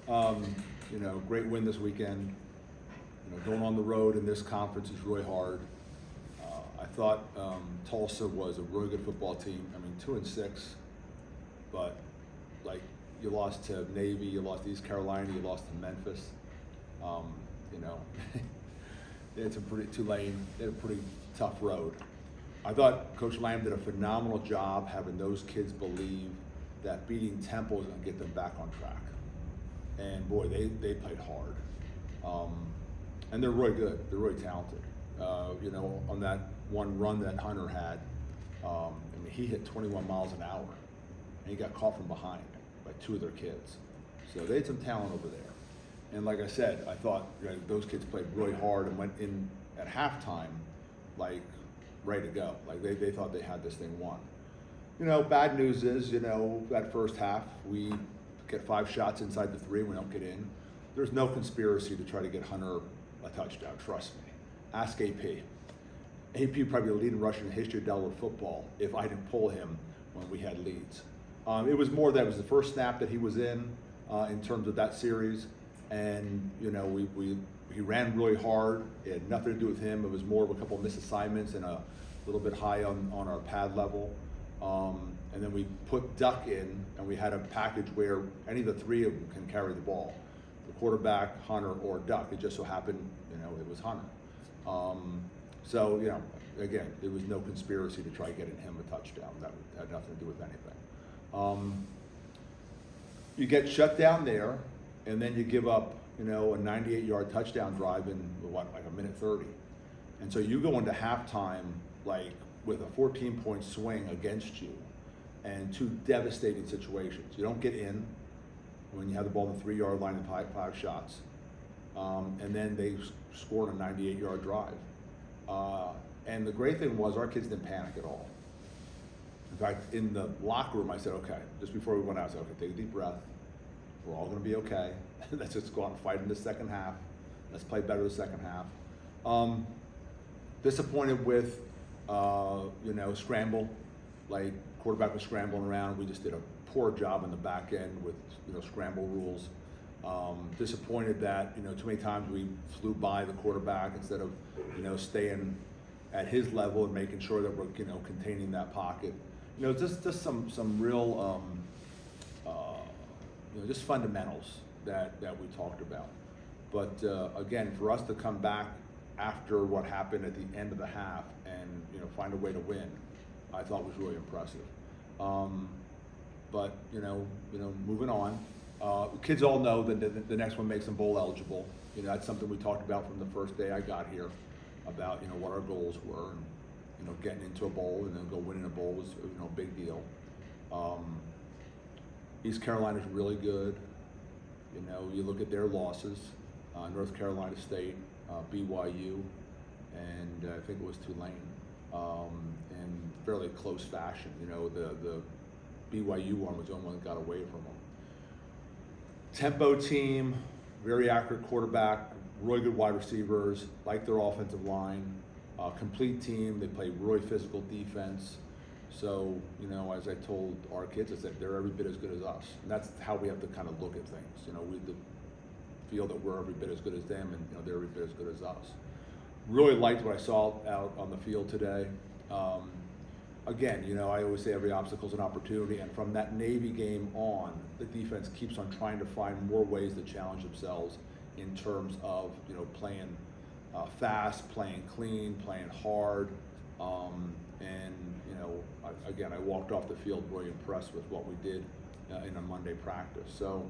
All right. Great win this weekend. Going on the road in this conference is really hard. I thought Tulsa was a really good football team. 2-6, but like you lost to Navy, you lost to East Carolina, you lost to Memphis. It's a pretty Tulane. They had a pretty tough road. I thought Coach Lamb did a phenomenal job having those kids believe that beating Temple is going to get them back on track. And boy, they played hard. And they're really good. They're really talented. On that one run that Hunter had, he hit 21 miles an hour, and he got caught from behind by two of their kids. So they had some talent over there. And like I said, I thought those kids played really hard and went in at halftime like ready to go. Like they thought they had this thing won. Bad news is, that first half, we get 5 shots inside the 3, we don't get in. There's no conspiracy to try to get Hunter a touchdown, trust me. Ask AP. AP probably the leading rusher in the history of Delaware football if I didn't pull him when we had leads. It was more that it was the first snap that he was in terms of that series. And, he ran really hard. It had nothing to do with him. It was more of a couple of misassignments and a little bit high on our pad level. And then we put Duck in, and we had a package where any of the 3 of them can carry the ball. The quarterback, Hunter, or Duck. It just so happened, it was Hunter. Again, there was no conspiracy to try getting him a touchdown. That had nothing to do with anything. You get shut down there, and then you give up, a 98-yard touchdown drive in like a minute 30. And so you go into halftime like with a 14-point swing against you and 2 devastating situations. You don't get in when you have the ball on the 3-yard line and 5 shots. And then they scored a 98-yard drive. And the great thing was our kids didn't panic at all. In fact, in the locker room, I said, okay, just before we went out, I said, okay, take a deep breath. We're all going to be okay. Let's just go out and fight in the second half. Let's play better the second half. Disappointed with, scramble. Like, quarterback was scrambling around. We just did a poor job in the back end with, scramble rules. Disappointed that, too many times we flew by the quarterback instead of, staying at his level and making sure that we're, containing that pocket. Just some real, just fundamentals that we talked about. But again, for us to come back after what happened at the end of the half and find a way to win, I thought was really impressive. But moving on. Kids all know that the next one makes them bowl eligible. That's something we talked about from the first day I got here about what our goals were, and getting into a bowl and then go winning a bowl was a big deal. East Carolina's really good. You look at their losses: North Carolina State, BYU, and I think it was Tulane, in fairly close fashion. The BYU one was the only one that got away from them. Tempo team, very accurate quarterback, really good wide receivers, like their offensive line, complete team. They play really physical defense. So, as I told our kids, I said, they're every bit as good as us. And that's how we have to kind of look at things. We feel that we're every bit as good as them, and they're every bit as good as us. Really liked what I saw out on the field today. Again, I always say every obstacle is an opportunity, and from that Navy game on, the defense keeps on trying to find more ways to challenge themselves in terms of, playing fast, playing clean, playing hard, and again, I walked off the field really impressed with what we did in a Monday practice. So,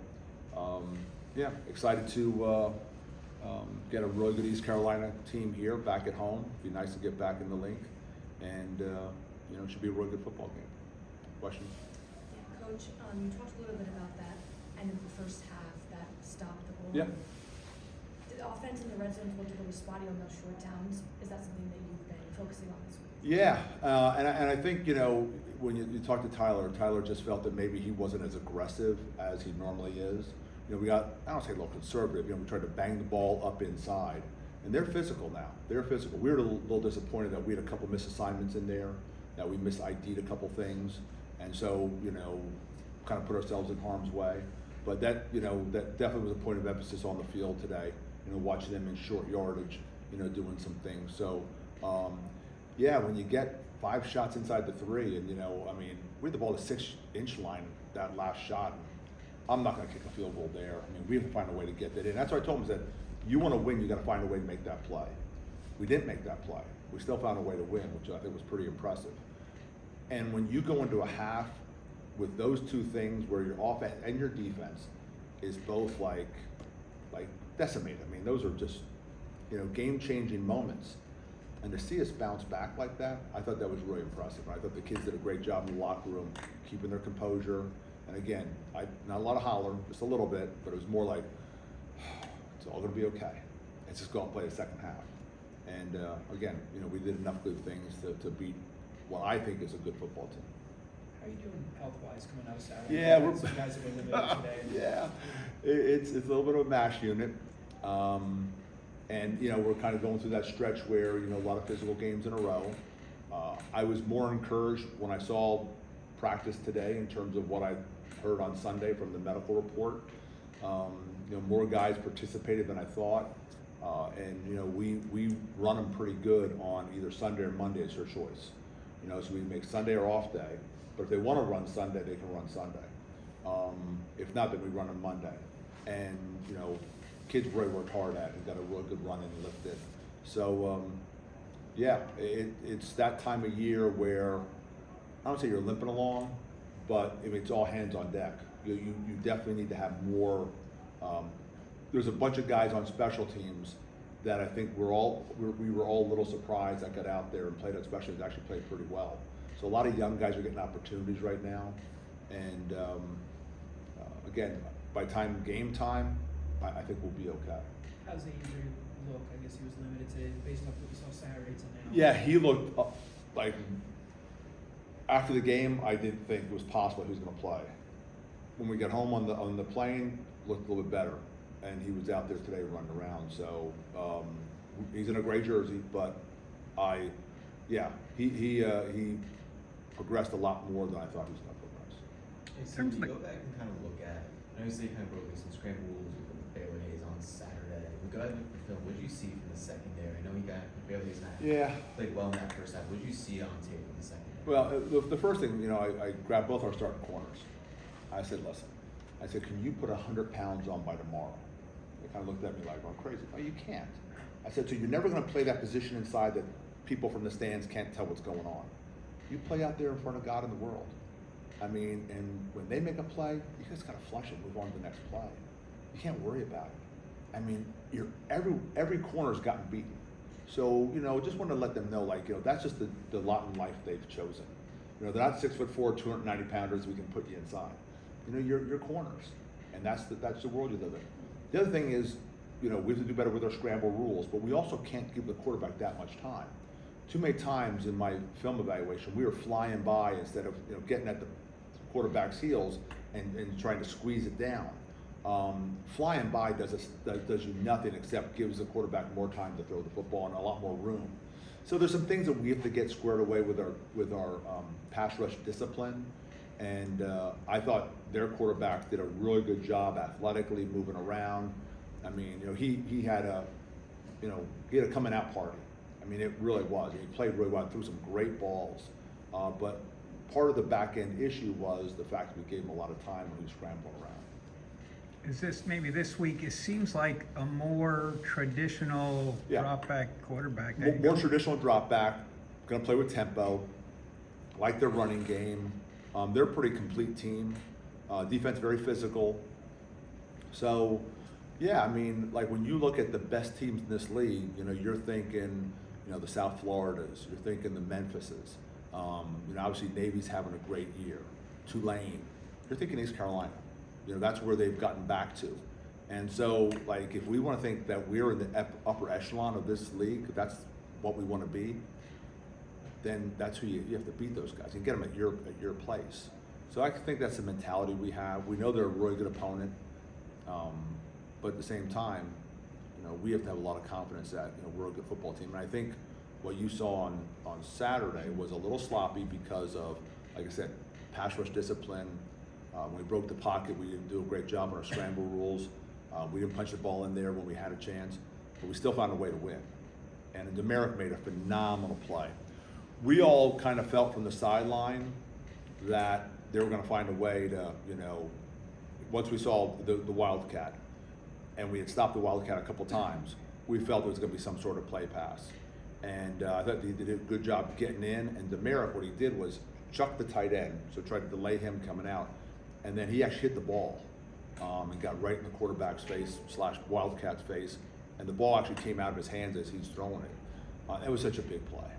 excited to get a really good East Carolina team here back at home. It'd be nice to get back in the link, and it should be a really good football game. Questions? Yeah, Coach, you talked a little bit about that end of the first half that stopped the goal. Yeah. The offense in the red zone looked a little spotty on those short downs. Is that something that you've been focusing on this week? Yeah, and I think, when you talk to Tyler just felt that maybe he wasn't as aggressive as he normally is. We got, I don't say a little conservative, we tried to bang the ball up inside. And they're physical now. They're physical. We were a little disappointed that we had a couple misassignments in there, that we mis-ID'd a couple things. And so, kind of put ourselves in harm's way. But that, that definitely was a point of emphasis on the field today, watching them in short yardage, doing some things. So, yeah, when you get 5 shots inside the 3 and, we had the ball at the 6-inch line, that last shot. I'm not going to kick a field goal there. We have to find a way to get that in. That's what I told him, is that you want to win, you got to find a way to make that play. We didn't make that play. We still found a way to win, which I think was pretty impressive. And when you go into a half with those two things, where your offense and your defense is both like decimated. Those are just, game-changing moments. And to see us bounce back like that, I thought that was really impressive. I thought the kids did a great job in the locker room, keeping their composure. And again, not a lot of holler, just a little bit, but it was more like, it's all going to be okay. Let's just go and play the second half. And again, we did enough good things to beat what I think is a good football team. How are you doing health-wise coming out of Saturday? Yeah, some guys have been limited today. Yeah, it's a little bit of a mash unit. And we're kind of going through that stretch where, a lot of physical games in a row. I was more encouraged when I saw practice today in terms of what I heard on Sunday from the medical report. More guys participated than I thought. And we run them pretty good on either Sunday or Monday. It's their choice. So we make Sunday our off day. But if they want to run Sunday, they can run Sunday. If not, then we run on Monday. And kids really worked hard at it and got a real good run and lifted. So yeah, it's that time of year where I don't say you're limping along, but it's all hands on deck. You definitely need to have more. There's a bunch of guys on special teams that I think we were all a little surprised that got out there and played on special teams, actually played pretty well. So a lot of young guys are getting opportunities right now. And again, by game time, I think we'll be okay. How's the injury look? I guess he was limited to, based on what we saw Saturday to now. Yeah, he looked like, after the game, I didn't think it was possible he was going to play. When we got home on the plane, looked a little bit better, and he was out there today running around. So he's in a gray jersey, but he progressed a lot more than I thought he was going to progress. Hey, so when you go back and kind of look at, I know you say you kind of broke some scramble rules with the fairways on Saturday. If we go ahead and look at the film, what did you see from the secondary? I know he got fairways not played well in that first half. What did you see on tape in the secondary? Well, the first thing, I grabbed both our starting corners. I said, listen, can you put 100 pounds on by tomorrow? They kind of looked at me like, I'm crazy. No, you can't. I said, so you're never going to play that position inside that people from the stands can't tell what's going on. You play out there in front of God and the world. And when they make a play, you just gotta flush it, move on to the next play. You can't worry about it. Every corner's gotten beaten. So, just want to let them know, that's just the lot in life they've chosen. They're not 6'4", 290 pounders we can put you inside. You're corners. And that's the world you live in. The other thing is, we have to do better with our scramble rules, but we also can't give the quarterback that much time. Too many times in my film evaluation, we were flying by instead of getting at the quarterback's heels and trying to squeeze it down. Flying by does you nothing except gives the quarterback more time to throw the football and a lot more room. So there's some things that we have to get squared away with our pass rush discipline. And I thought their quarterback did a really good job athletically moving around. He had a coming out party. It really was. He played really well, threw some great balls. But part of the back end issue was the fact that we gave him a lot of time when he was scrambling around. Is this maybe this week? It seems like a more traditional drop back quarterback. More traditional drop back. Going to play with tempo. Like their running game. They're a pretty complete team. Defense very physical. So, yeah, when you look at the best teams in this league, you're thinking, the South Floridas, you're thinking the Memphises. Obviously Navy's having a great year. Tulane, you're thinking East Carolina. That's where they've gotten back to. And so, if we want to think that we're in the upper echelon of this league, that's what we want to be, then that's who you have to beat those guys and get them at your place. So I think that's the mentality we have. We know they're a really good opponent, but at the same time, we have to have a lot of confidence that we're a good football team. And I think what you saw on Saturday was a little sloppy because of, like I said, pass rush discipline, When we broke the pocket, we didn't do a great job on our scramble rules. We didn't punch the ball in there when we had a chance, but we still found a way to win. And Demerick made a phenomenal play. We all kind of felt from the sideline that they were going to find a way to, once we saw the Wildcat, and we had stopped the Wildcat a couple times, we felt there was going to be some sort of play pass. And I thought he did a good job getting in. And Demerick, what he did was chuck the tight end, so tried to delay him coming out. And then he actually hit the ball and got right in the quarterback's face / Wildcat's face. And the ball actually came out of his hands as he's throwing it. It was such a big play.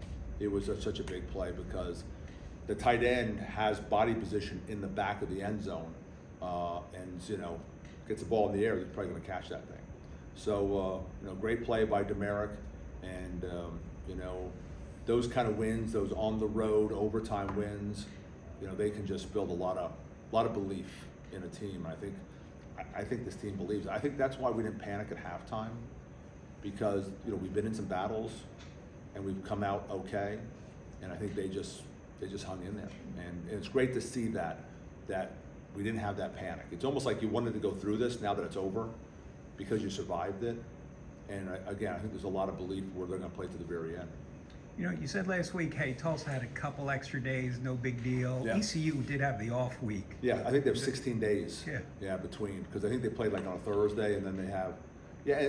It was such a big play because the tight end has body position in the back of the end zone, and gets the ball in the air, he's probably going to catch that thing. So great play by Demerick, and those kind of wins, those on the road overtime wins, they can just build a lot of belief in a team. I think this team believes. I think that's why we didn't panic at halftime, because we've been in some battles and we've come out okay, and I think they just hung in there, and it's great to see that we didn't have that panic. It's almost like you wanted to go through this now that it's over because you survived it, and again, I think there's a lot of belief where they're going to play to the very end. You said last week, hey, Tulsa had a couple extra days, no big deal. Yeah. ECU did have the off week. Yeah, I think they have 16 days. Yeah. Between, because I think they played like on a Thursday, and then they have,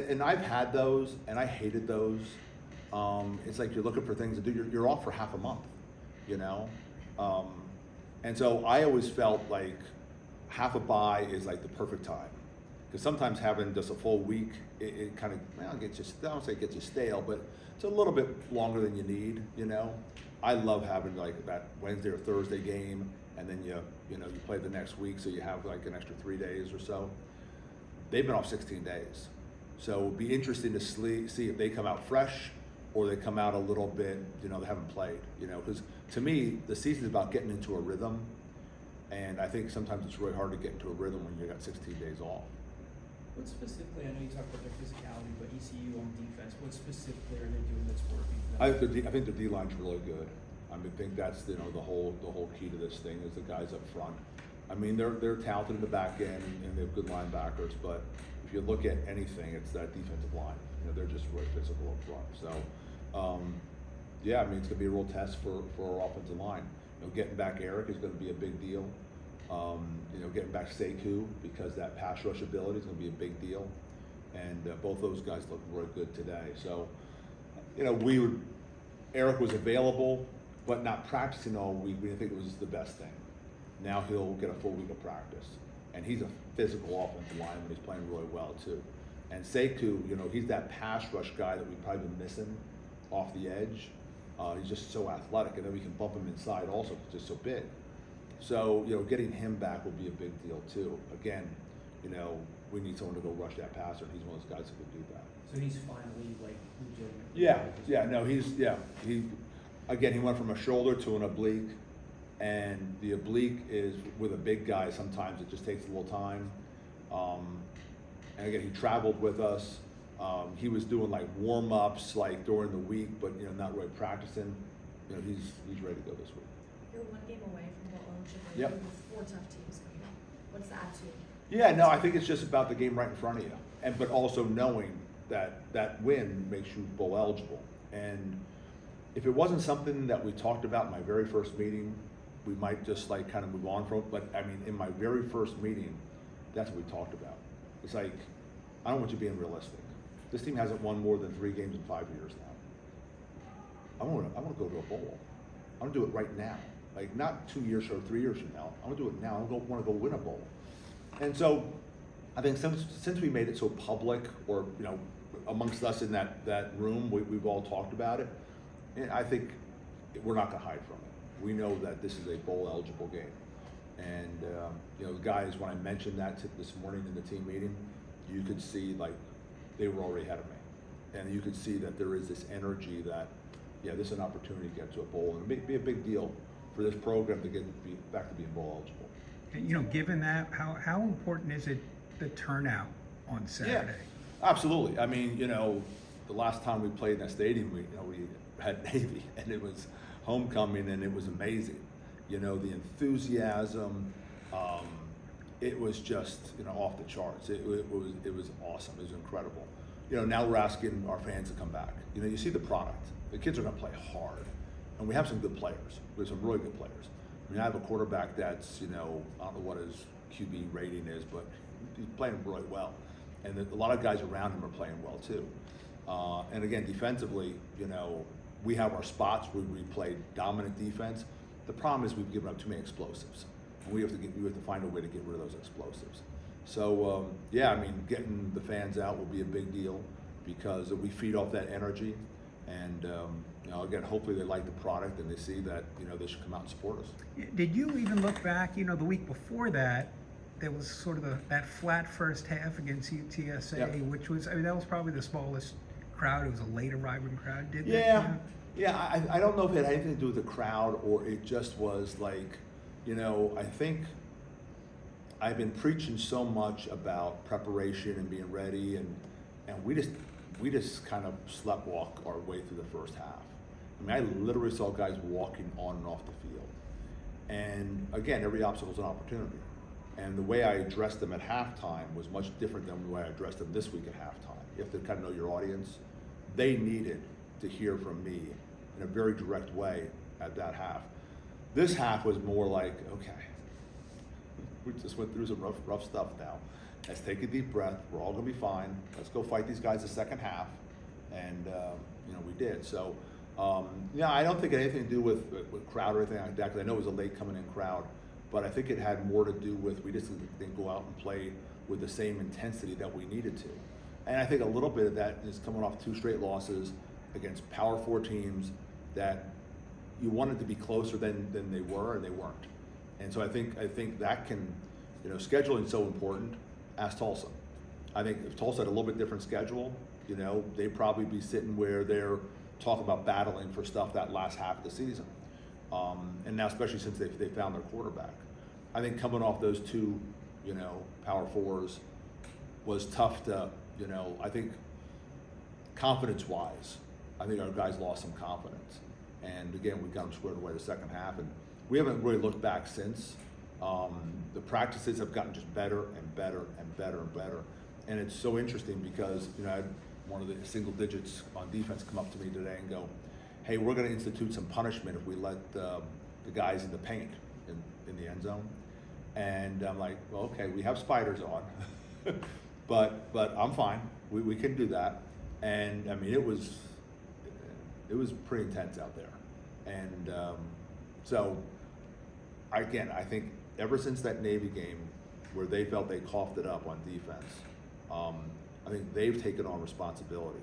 and I've had those, and I hated those. It's like you're looking for things to do. You're off for half a month, and so I always felt like half a bye is like the perfect time, because sometimes having just a full week, it kind of gets you. I don't say it gets you stale, but it's a little bit longer than you need. I love having like that Wednesday or Thursday game, and then you play the next week, so you have like an extra 3 days or so. They've been off 16 days, so it'll be interesting to see if they come out fresh or they come out a little bit, they haven't played, because to me, the season is about getting into a rhythm, and I think sometimes it's really hard to get into a rhythm when you got 16 days off. What specifically, I know you talked about their physicality, but ECU on defense, what specifically are they doing that's working for them? I think the D-line's really good. I think that's the whole key to this thing is the guys up front. They're talented in the back end and they have good linebackers, but if you look at anything, it's that defensive line. They're just really physical up front. So, it's gonna be a real test for our offensive line. Getting back Eric is gonna be a big deal. Getting back Sekou, because that pass rush ability is gonna be a big deal. And both those guys look really good today. So, Eric was available, but not practicing all week. We didn't think it was the best thing. Now he'll get a full week of practice. And he's a physical offensive lineman. He's playing really well too. And Sekou, he's that pass rush guy that we've probably been missing off the edge. He's just so athletic, and then we can bump him inside also, because he's just so big. So, getting him back will be a big deal too. Again, we need someone to go rush that passer, and he's one of those guys who can do that. So he's finally legitimate. He went from a shoulder to an oblique, and the oblique is with a big guy, sometimes it just takes a little time. And again, he traveled with us. He was doing like warm-ups like during the week, but not really practicing. He's ready to go this week. You're one game away from bowl ownership. Yep. With 4 tough teams coming up. What's the attitude? Yeah, no, I think it's just about the game right in front of you, but also knowing that win makes you bowl eligible. And if it wasn't something that we talked about in my very first meeting, we might just like kind of move on from it. But in my very first meeting, that's what we talked about. It's like, I don't want you being realistic. This team hasn't won more than 3 games in 5 years now. I want to go to a bowl. I want to do it right now. Like not 2 years or 3 years from now. I want to do it now. I want to go win a bowl. And so, I think since we made it so public, or amongst us in that room, we've all talked about it. And I think we're not going to hide from it. We know that this is a bowl eligible game. And the guys, when I mentioned that this morning in the team meeting, you could see like they were already ahead of me, and you could see that there is this energy that this is an opportunity to get to a bowl, and it'd be a big deal for this program to be back to being bowl eligible. Given that, how important is it the turnout on Saturday? Yeah, absolutely. The last time we played in that stadium, we had Navy, and it was homecoming, and it was amazing. The enthusiasm, it was just, you know, off the charts. It was awesome. It was incredible. You know, now we're asking our fans to come back. You know, you see the product. The kids are going to play hard, and we have some good players. We have some really good players. I mean, I have a quarterback that's, you know, I don't know what his QB rating is, but he's playing really well, and a lot of guys around him are playing well too. And again, defensively, you know, we have our spots where we play dominant defense. The problem is we've given up too many explosives, and we have to find a way to get rid of those explosives. So yeah, I mean, getting the fans out will be a big deal because we feed off that energy, and you know, again, hopefully they like the product and they see that, you know, they should come out and support us. Did you even look back, you know, the week before that, there was sort of that flat first half against UTSA, Yep. which was, I mean, that was probably the smallest crowd. It was a late arriving crowd. Did Yeah, yeah. I don't know if it had anything to do with the crowd or it just was like, you know, I think I've been preaching so much about preparation and being ready, and we just kind of sleptwalk our way through the first half. I mean, I literally saw guys walking on and off the field. And again, every obstacle is an opportunity. And the way I addressed them at halftime was much different than the way I addressed them this week at halftime. You have to kind of know your audience. They needed to hear from me in a very direct way at that half. This half was more like, okay, we just went through some rough stuff now. Let's take a deep breath. We're all gonna be fine. Let's go fight these guys the second half. And you know, we did. So yeah, I don't think it had anything to do with crowd or anything like that, because I know it was a late coming in crowd, but I think it had more to do with we just didn't go out and play with the same intensity that we needed to. And I think a little bit of that is coming off 2 straight losses against Power 4 teams that you wanted to be closer than they were, and they weren't. And so I think that can, you know, scheduling's so important. Ask Tulsa. I think if Tulsa had a little bit different schedule, you know, they'd probably be sitting where they're talking about battling for stuff that last half of the season. And now, especially since they found their quarterback. I think coming off those 2, you know, Power 4s was tough to, you know, I think confidence-wise, I think our guys lost some confidence. And again, we got them squared away the second half, and we haven't really looked back since. The practices have gotten just better and better and better and better. And it's so interesting because, you know, I had one of the single digits on defense come up to me today and go, hey, we're gonna institute some punishment if we let the guys in the paint in the end zone. And I'm like, well, okay, we have spiders on, but I'm fine. We can do that. And I mean, it was pretty intense out there. And so, again, I think ever since that Navy game where they felt they coughed it up on defense, I think they've taken on responsibility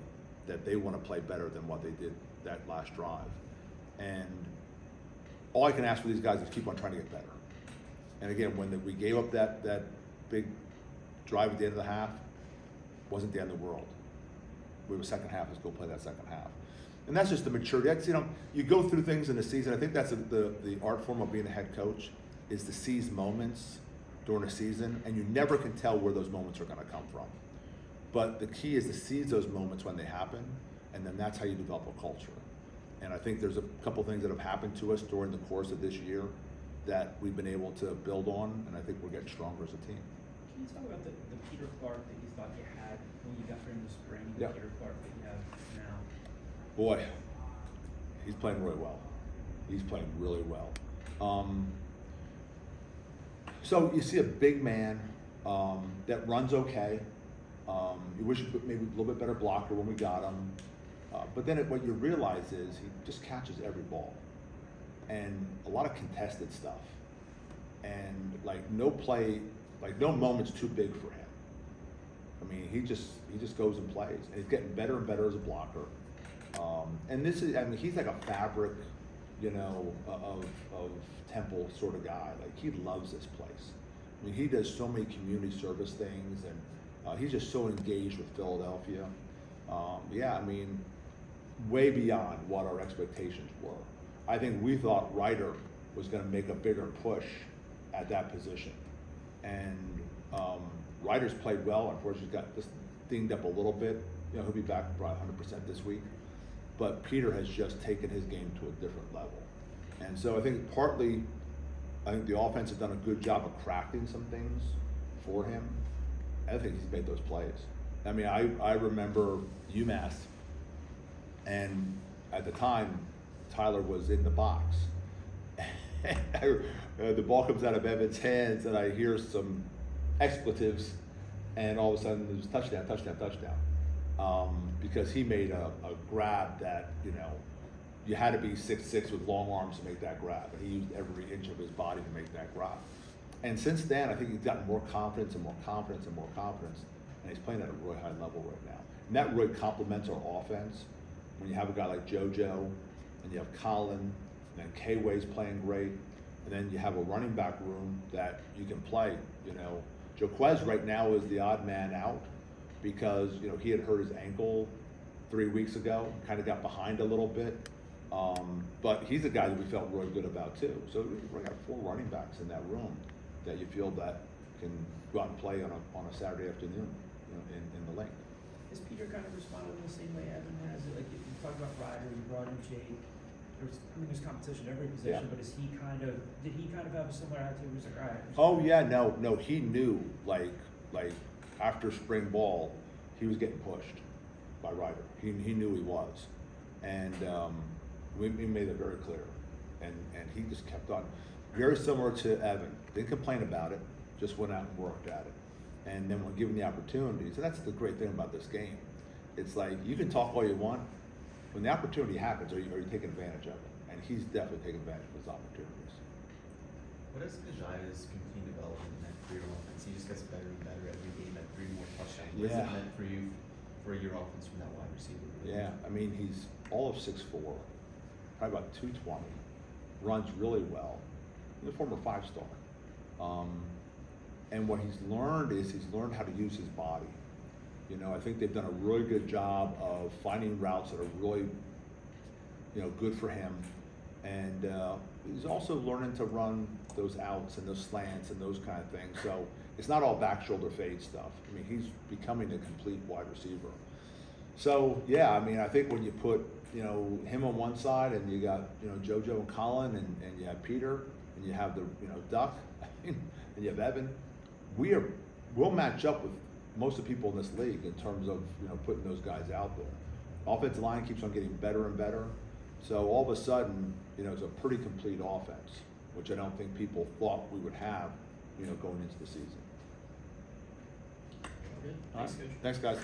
that they want to play better than what they did that last drive. And all I can ask for these guys is keep on trying to get better. And again, when we gave up that big drive at the end of the half, wasn't the end of the world. We were second half, let's go play that second half. And that's just the maturity. That's, you know, you go through things in the season. I think that's the art form of being a head coach, is to seize moments during a season, and you never can tell where those moments are going to come from. But the key is to seize those moments when they happen, and then that's how you develop a culture. And I think there's a couple things that have happened to us during the course of this year that we've been able to build on, and I think we're getting stronger as a team. Can you talk about the Peter Clark that you thought you had when you got there in the spring, and Yeah. the Peter Clark that you have now? Boy, he's playing really well. He's playing really well. So you see a big man that runs okay. You wish he put maybe a little bit better blocker when we got him. But then what you realize is he just catches every ball. And a lot of contested stuff. And like no play, like no moment's too big for him. I mean, he just goes and plays. And he's getting better and better as a blocker. And this is, I mean, he's like a fabric, you know, of Temple sort of guy. Like, he loves this place. I mean, he does so many community service things, and he's just so engaged with Philadelphia. Yeah, I mean, way beyond what our expectations were. I think we thought Ryder was going to make a bigger push at that position. And Ryder's played well. Unfortunately, he's got just dinged up a little bit. You know, he'll be back probably 100% this week. But Peter has just taken his game to a different level. And so I think partly, I think the offense has done a good job of crafting some things before him, I think he's made those plays. I mean, I remember UMass, and at the time, Tyler was in the box. The ball comes out of Evan's hands, and I hear some expletives, and all of a sudden there's touchdown, because he made a grab that, you know, you had to be 6'6" with long arms to make that grab, and he used every inch of his body to make that grab. And since then, I think he's gotten more confidence and more confidence and more confidence, and he's playing at a really high level right now. And that really complements our offense. When you have a guy like JoJo, and you have Colin, and then K-Way's playing great, and then you have a running back room that you can play. You know, Joquez right now is the odd man out because, you know, he had hurt his ankle 3 weeks ago, kind of got behind a little bit. But he's a guy that we felt really good about too. So we got 4 running backs in that room that you feel that can go out and play on a Saturday afternoon, you know, in the lane. Has Peter kind of responded in the same way Evan has? Like, if you talk about Ryder, you brought in Jake. There's competition at every position, Yeah. but did he kind of have a similar attitude? He was like, all right. Oh yeah, no, he knew like after spring ball, he was getting pushed by Ryder. He knew he was, and we made it very clear, and he just kept on. Very similar to Evan, didn't complain about it, just went out and worked at it, and then when given the opportunities, and that's the great thing about this game. It's like you can talk all you want. When the opportunity happens, are you taking advantage of it? And he's definitely taking advantage of his opportunities. What is Kajaya's continued development in that career offense? He just gets better and better every game at 3 more touchdowns. What has Yeah. it meant for you for your offense from that wide receiver? Yeah, I mean, he's all of 6'4", probably about 220, runs really well. He's a former 5-star. And what he's learned is he's learned how to use his body. You know, I think they've done a really good job of finding routes that are really, you know, good for him. And he's also learning to run those outs and those slants and those kind of things. So it's not all back shoulder fade stuff. I mean, he's becoming a complete wide receiver. So yeah, I mean, I think when you put, you know, him on one side and you got, you know, JoJo and Colin and you have Peter and you have the, you know, Duck and you have Evan, we'll match up with most of the people in this league in terms of, you know, putting those guys out there. Offensive line keeps on getting better and better. So all of a sudden, you know, it's a pretty complete offense, which I don't think people thought we would have, you know, going into the season. Good. All right. Thanks, Coach. Thanks, guys.